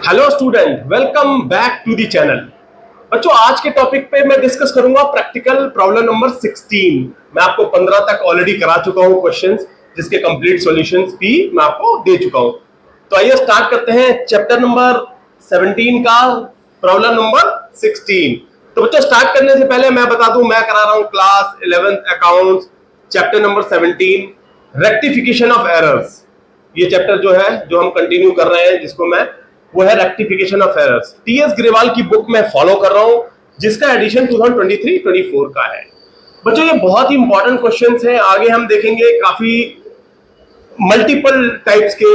Hello student, welcome back to the channel. बच्चों, आज के टॉपिक पे मैं डिस्कस करूंगा प्रैक्टिकल प्रॉब्लम नंबर 16। मैं आपको 15 तक ऑलरेडी करा चुका हूं क्वेश्चंस, जिसके कंप्लीट सॉल्यूशंस भी मैं आपको दे चुका हूं। तो आइए स्टार्ट करते हैं चैप्टर नंबर 17 का प्रॉब्लम नंबर 16। तो बच्चों, स्टार्ट करने से पहले मैं बता दूं, मैं करा रहा हूं class 11th accounts, chapter number 17, rectification of errors. ये चैप्टर जो है, जो हम कंटिन्यू कर रहे हैं, जिसको मैं, वो है rectification of errors. TS Grewal की बुक में फॉलो कर रहा हूं, जिसका एडिशन 2023-24 का है। बच्चों, ये बहुत ही इंपॉर्टेंट क्वेश्चंस हैं। आगे हम देखेंगे काफी मल्टीपल टाइप्स के,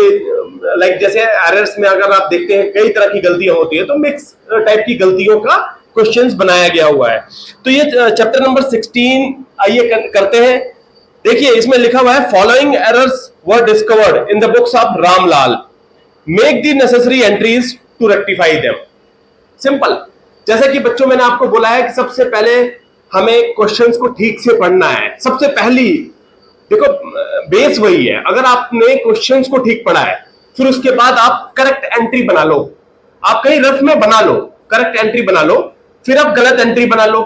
लाइक जैसे एरर्स में अगर आप देखते हैं कई तरह की गलतियां होती है, तो मिक्स टाइप की गलतियों का क्वेश्चंस बनाया गया हुआ है। तो ये चैप्टर नंबर 16 आइए करते हैं। देखिए, इसमें लिखा हुआ है, following errors were discovered in the books of Ramlal, make the necessary entries to rectify them. Simple. जैसे कि बच्चों, मैंने आपको बोला है कि सबसे पहले हमें क्वेश्चंस को ठीक से पढ़ना है। सबसे पहली देखो, बेस वही है। अगर आपने क्वेश्चंस को ठीक पढ़ा है, फिर उसके बाद आप करेक्ट एंट्री बना लो। आप कहीं रफ में बना लो, करेक्ट एंट्री बना लो, फिर आप गलत एंट्री बना लो,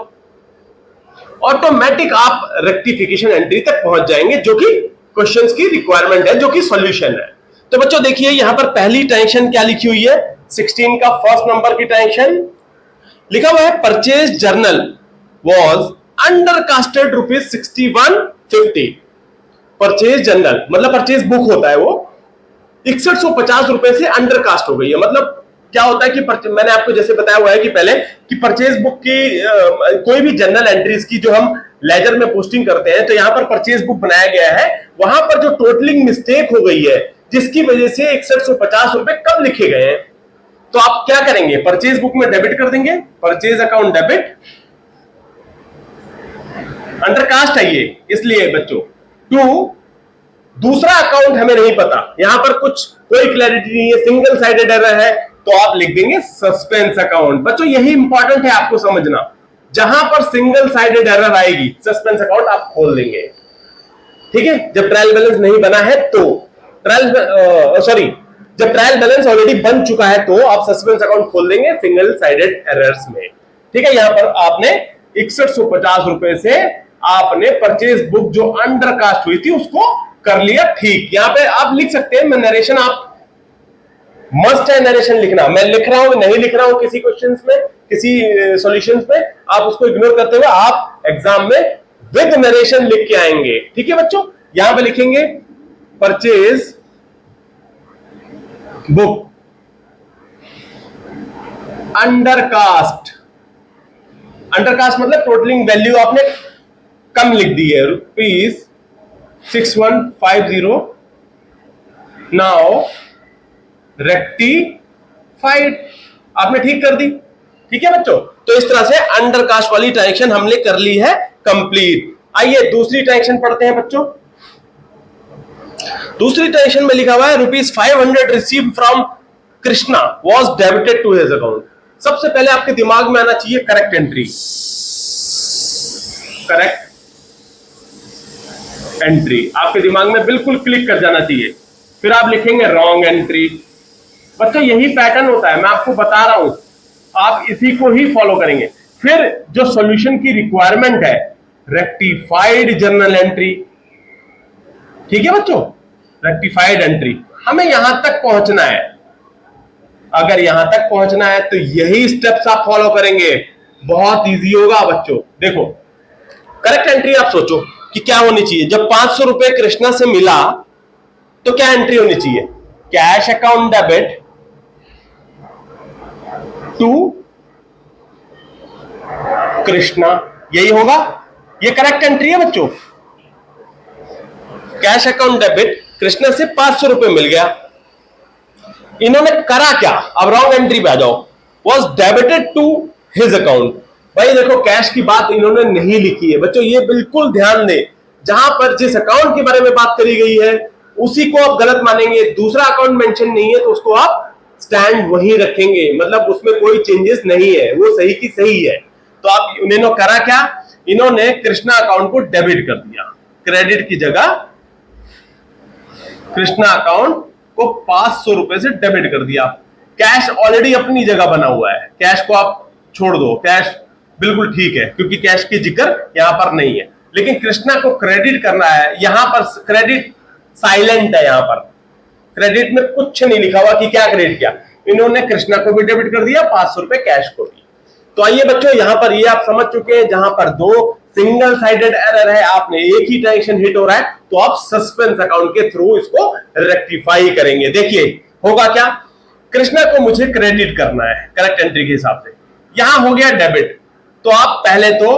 ऑटोमेटिक आप रेक्टिफिकेशन एंट्री तक पहुंच जाएंगे, जो कि क्वेश्चंस की रिक्वायरमेंट है, जो कि सॉल्यूशन है। तो बच्चों देखिए, यहां पर पहली ट्रांजैक्शन क्या लिखी हुई है, 16 का फर्स्ट नंबर की ट्रांजैक्शन लिखा हुआ है, purchase journal was undercasted ₹6150। Purchase journal मतलब परचेज बुक होता है, वो 6150 रुपए से अंडरकास्ट हो गई है। मतलब क्या होता है कि मैंने आपको जैसे बताया हुआ है कि पहले कि परचेज बुक की कोई भी जर्नल एंट्रीज की जो हम लेजर में पोस्टिंग करते हैं, तो यहां पर परचेज बुक बनाया गया है, वहां पर जो टोटलिंग मिस्टेक हो गई है, जिसकी वजह से 6150 रुपए कम लिखे गए हैं। तो आप क्या करेंगे, परचेज बुक में डेबिट कर देंगे, परचेज अकाउंट डेबिट, अंडरकास्ट है ये, इसलिए बच्चों। टू, दूसरा अकाउंट हमें नहीं पता, यहां पर कुछ कोई क्लैरिटी नहीं है, सिंगल साइडेड एरर है, तो आप लिख देंगे सस्पेंस अकाउंट। बच्चों, यही इंपॉर्टेंट है आपको समझना, जहां पर सिंगल साइडेड एरर आएगी, सस्पेंस अकाउंट आप खोल देंगे। ठीक है, जब ट्रायल बैलेंस नहीं बना है तो जब ट्रायल बैलेंस ऑलरेडी बन चुका है, तो आप सस्पेंस अकाउंट खोल देंगे सिंगल साइडेड एरर्स में। ठीक है, यहां पर आपने 6150 रुपए से आपने परचेज बुक जो अंडरकास्ट हुई थी उसको कर लिया ठीक। यहां पे आप लिख सकते हैं, मैं नरेशन, आप मस्ट है नरेशन लिखना, मैं लिख रहा हूं, नहीं लिख रहा हूं किसी क्वेश्चंस में, किसी सॉल्यूशंस में, आप उसको इग्नोर करते हुए आप एग्जाम में विद नरेशन लिख के आएंगे। ठीक है बच्चों, यहां पे लिखेंगे परचेज बुक अंडरकास्ट। अंडरकास्ट मतलब टोटलिंग वैल्यू आपने कम लिख दी है, ₹6150, नाउ रेक्टिफाइड, आपने ठीक कर दी। ठीक है बच्चों, तो इस तरह से अंडरकास्ट वाली ट्रांजैक्शन हमने कर ली है कंप्लीट। आइए दूसरी ट्रांजैक्शन पढ़ते हैं बच्चों। दूसरी ट्रांजैक्शन में लिखा हुआ है, ₹500 receive from Krishna was debited to his account. सबसे पहले आपके दिमाग में आना चाहिए करेक्ट एंट्री, करेक्ट एंट्री आपके दिमाग में बिल्कुल क्लिक कर जाना चाहिए। फिर आप लिखेंगे रॉन्ग एंट्री। बच्चों, यही पैटर्न होता है, मैं आपको बता रहा हूं, आप इसी को ही फॉलो करेंगे। फिर जो सॉल्यूशन की रिक्वायरमेंट है, रेक्टिफाइड जर्नल एंट्री। ठीक है बच्चों, रेक्टिफाइड एंट्री, हमें यहां तक पहुंचना है। अगर यहां तक पहुंचना है तो यही स्टेप्स आप फॉलो करेंगे, बहुत इजी होगा बच्चों। देखो, करेक्ट एंट्री आप सोचो कि क्या होनी चाहिए। जब 500 रुपए कृष्णा से मिला, तो क्या एंट्री होनी चाहिए, cash account debit to Krishna, यही होगा, ये करेक्ट एंट्री है बच्चों। कैश अकाउंट डेबिट, कृष्णा से 500 रुपए मिल गया, इन्होंने करा क्या, अब रॉन्ग एंट्री पे आ जाओ, was debited to his account. भाई देखो, कैश की बात इन्होंने नहीं लिखी है बच्चों, ये बिल्कुल ध्यान दें। जहां पर जिस अकाउंट के बारे में बात करी गई है, उसी को आप गलत मानेंगे। दूसरा अकाउंट मेंशन नहीं है, तो उसको आप स्टैंड वहीं रखेंगे, मतलब उसमें कोई चेंजेस नहीं है, वो सही की सही है। तो आप, इन्होंने करा क्या, इन्होंने कृष्णा अकाउंट को डेबिट कर दिया, क्रेडिट की जगह कृष्णा अकाउंट को 500 रुपए से डेबिट कर दिया। कैश ऑलरेडी अपनी जगह बना हुआ है, कैश को आप छोड़ दो, कैश बिल्कुल ठीक है क्योंकि कैश की जिक्र यहां पर नहीं है। लेकिन कृष्णा को क्रेडिट करना है, यहां पर क्रेडिट साइलेंट है, यहां पर क्रेडिट में कुछ नहीं लिखा हुआ कि क्या क्रेडिट किया। इन्होंने कृष्णा को भी डेबिट कर दिया, 500 रुपए कैश को भी। तो आइए बच्चों, यहां पर ये आप समझ चुके हैं, जहां पर दो सिंगल साइडेड एरर है, आपने एक ही ट्रांजैक्शन हिट हो रहा है, तो आप सस्पेंस अकाउंट के थ्रू इसको रेक्टिफाई करेंगे। देखिए होगा क्या, कृष्णा को मुझे क्रेडिट करना है करेक्ट एंट्री के हिसाब से, यहां हो गया डेबिट, तो आप पहले तो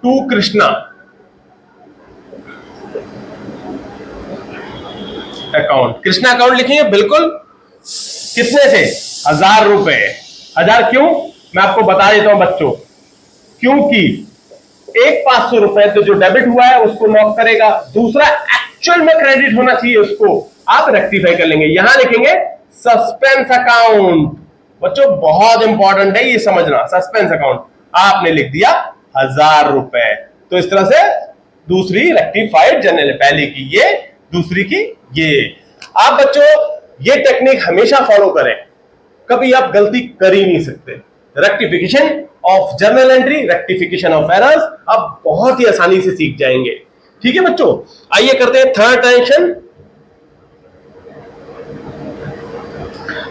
to Krishna account, Krishna account लिखेंगे बिल्कुल, कितने से, 1000 रुपए। 1000 क्यों, मैं आपको बता देता हूं बच्चों, क्योंकि एक 500 रुपए तो जो डेबिट हुआ है उसको नॉक करेगा, दूसरा एक्चुअल में क्रेडिट होना चाहिए, उसको आप रेक्टिफाई कर लेंगे। यहां लिखेंगे सस्पेंस अकाउंट, बच्चों बहुत इंपॉर्टेंट है ये समझना, सस्पेंस अकाउंट आपने लिख दिया 1000 रुपए। तो इस तरह से दूसरी रेक्टिफाइड जनरल, पहले की ये, दूसरी की ये। आप बच्चों ये टेक्निक हमेशा फॉलो करें, कभी आप गलती कर ही नहीं सकते। Rectification of journal entry, rectification of errors आप बहुत ही आसानी से सीख जाएंगे। ठीक है बच्चों, आइए करते हैं थर्ड ट्रांजैक्शन।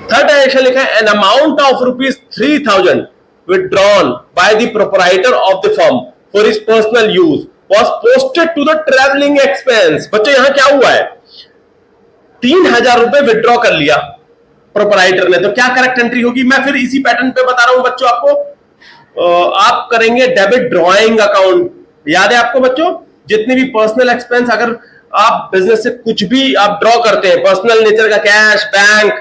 थर्ड ट्रांजैक्शन लिखा है, an amount of ₹3000 withdrawn by the proprietor of the firm for his personal use was posted to the traveling expense। बच्चों यहां क्या हुआ है, 3000 रुपए विड्रॉ कर लिया प्रोपराइटर ने, तो क्या करेक्ट एंट्री होगी, मैं फिर इसी पैटर्न पे बता रहा हूं बच्चों आपको। आप करेंगे डेबिट ड्रॉइंग अकाउंट, याद है आपको बच्चों, जितने भी पर्सनल एक्सपेंस अगर आप बिजनेस से कुछ भी आप ड्रॉ करते हैं, पर्सनल नेचर का, कैश, बैंक,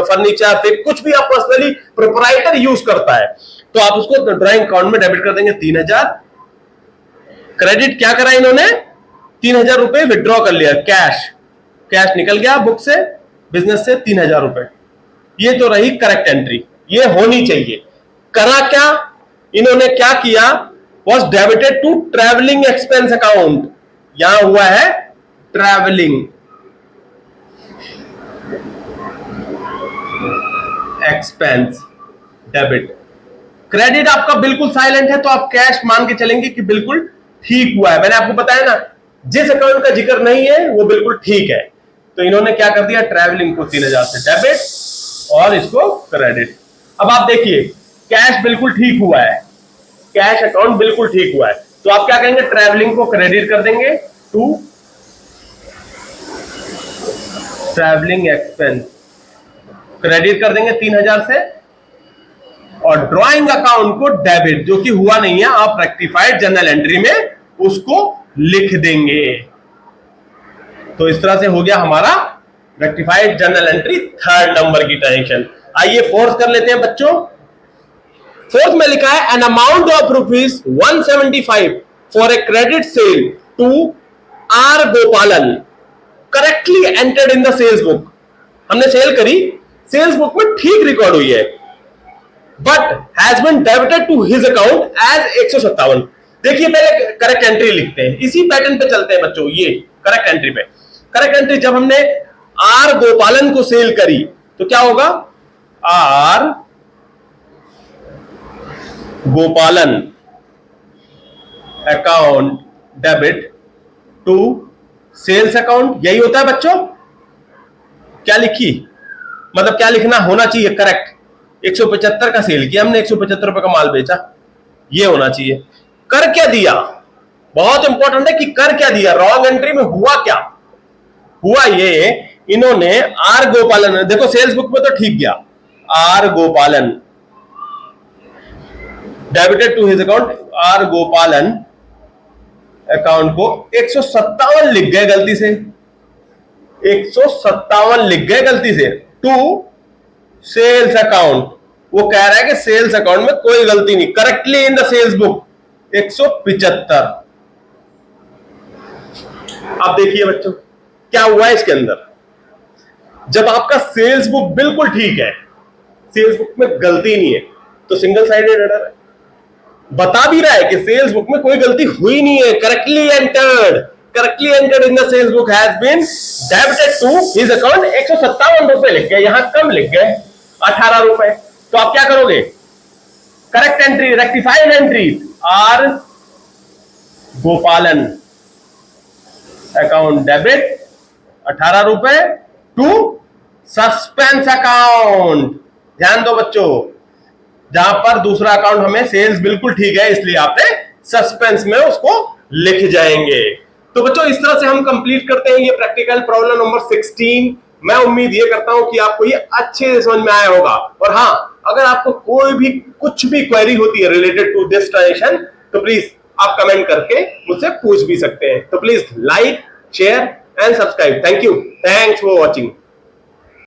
फर्नीचर, फिर कुछ भी आप पर्सनली प्रोपराइटर यूज करता है, तो आप उसको ड्रॉइंग अकाउंट में डेबिट कर देंगे 3000। क्रेडिट क्या करा इन्होंने, 3000 रुपए विड्रॉ कर लिया, कैश, कैश निकल गया बुक से, बिजनेस से 3000 रुपए। ये तो रही करेक्ट एंट्री, ये होनी चाहिए। करा क्या इन्होंने, क्या किया, was debited to travelling expense account, यहां हुआ है ट्रैवलिंग एक्सपेंस डेबिट। क्रेडिट आपका बिल्कुल साइलेंट है, तो आप कैश मान के चलेंगे कि बिल्कुल ठीक हुआ है। मैंने आपको बताया ना, जिस अकाउंट का जिक्र नहीं है वो बिल्कुल ठीक है। तो इन्होंने क्या कर दिया, ट्रैवलिंग को 3000 से डेबिट और इसको क्रेडिट। अब आप देखिए कैश बिल्कुल ठीक हुआ है, कैश अकाउंट बिल्कुल ठीक हुआ है, तो आप क्या करेंगे, ट्रैवलिंग को क्रेडिट कर देंगे टू ट्रैवलिंग एक्सपेंस, क्रेडिट कर देंगे 3000 से, और ड्रॉइंग अकाउंट को डेबिट, जो कि हुआ नहीं है, आप रेक्टिफाइड जर्नल एंट्री में उसको लिख देंगे। तो इस तरह से हो गया हमारा rectified journal entry, third number की ट्रांजैक्शन। आइए फोर्थ कर लेते हैं बच्चों। फोर्थ में लिखा है, an amount of ₹175 for a credit sale to R Gopalan correctly entered in the sales book. हमने सेल करी, सेल्स बुक में ठीक रिकॉर्ड हुई है, but has been debited to his account as 157। देखिए पहले करेक्ट एंट्री लिखते हैं, इसी पैटर्न पे चलते हैं बच्चों। ये करेक्ट एंट्री पे, करेक्ट एंट्री जब हमने आर गोपालन को सेल करी तो क्या होगा, R Gopalan account debit to sales account, यही होता है बच्चों। क्या लिखी, मतलब क्या लिखना होना चाहिए करेक्ट, 175 का सेल किया हमने, 175 रुपए का माल बेचा, ये होना चाहिए। कर क्या दिया, बहुत इंपॉर्टेंट है कि कर क्या दिया, रॉन्ग एंट्री में हुआ क्या, हुआ ये इन्होंने आर गोपालन, देखो सेल्स बुक में तो ठीक गया, R Gopalan debited to his account, R Gopalan account को 157 लिख गए गलती से, 157 लिख गए गलती से टू सेल्स अकाउंट। वो कह रहा है कि सेल्स अकाउंट में कोई गलती नहीं, correctly in the sales book 175। अब देखिए बच्चों क्या हुआ है इसके अंदर, जब आपका सेल्स बुक बिल्कुल ठीक है, सेल्स बुक में गलती नहीं है, तो सिंगल साइडेड एरर है, बता भी रहा है कि सेल्स बुक में कोई गलती हुई नहीं है, correctly entered in the sales book has been debited to his account, 157 रुपए लिख गए, यहां कम लिख गए। ₹18। तो आप क्या करोगे? Correct entry, rectified entry, R Gopalan account debit ₹18 to suspense account. ध्यान दो बच्चों, जहां पर दूसरा अकाउंट हमें सेल्स बिल्कुल ठीक है, इसलिए आपने सस्पेंस में उसको लिख जाएंगे। तो बच्चों इस तरह से हम कंप्लीट करते हैं ये प्रैक्टिकल प्रॉब्लम नंबर 16। मैं उम्मीद ये करता हूं कि आपको ये अच्छे से समझ में आया होगा। और हाँ, अगर आपको कोई भी कुछ भी क्वेरी होती है रिलेटेड टू दिस ट्रांजेक्शन, तो प्लीज आप कमेंट करके मुझसे पूछ भी सकते हैं। तो please like, share and subscribe. Thank you, thanks for watching.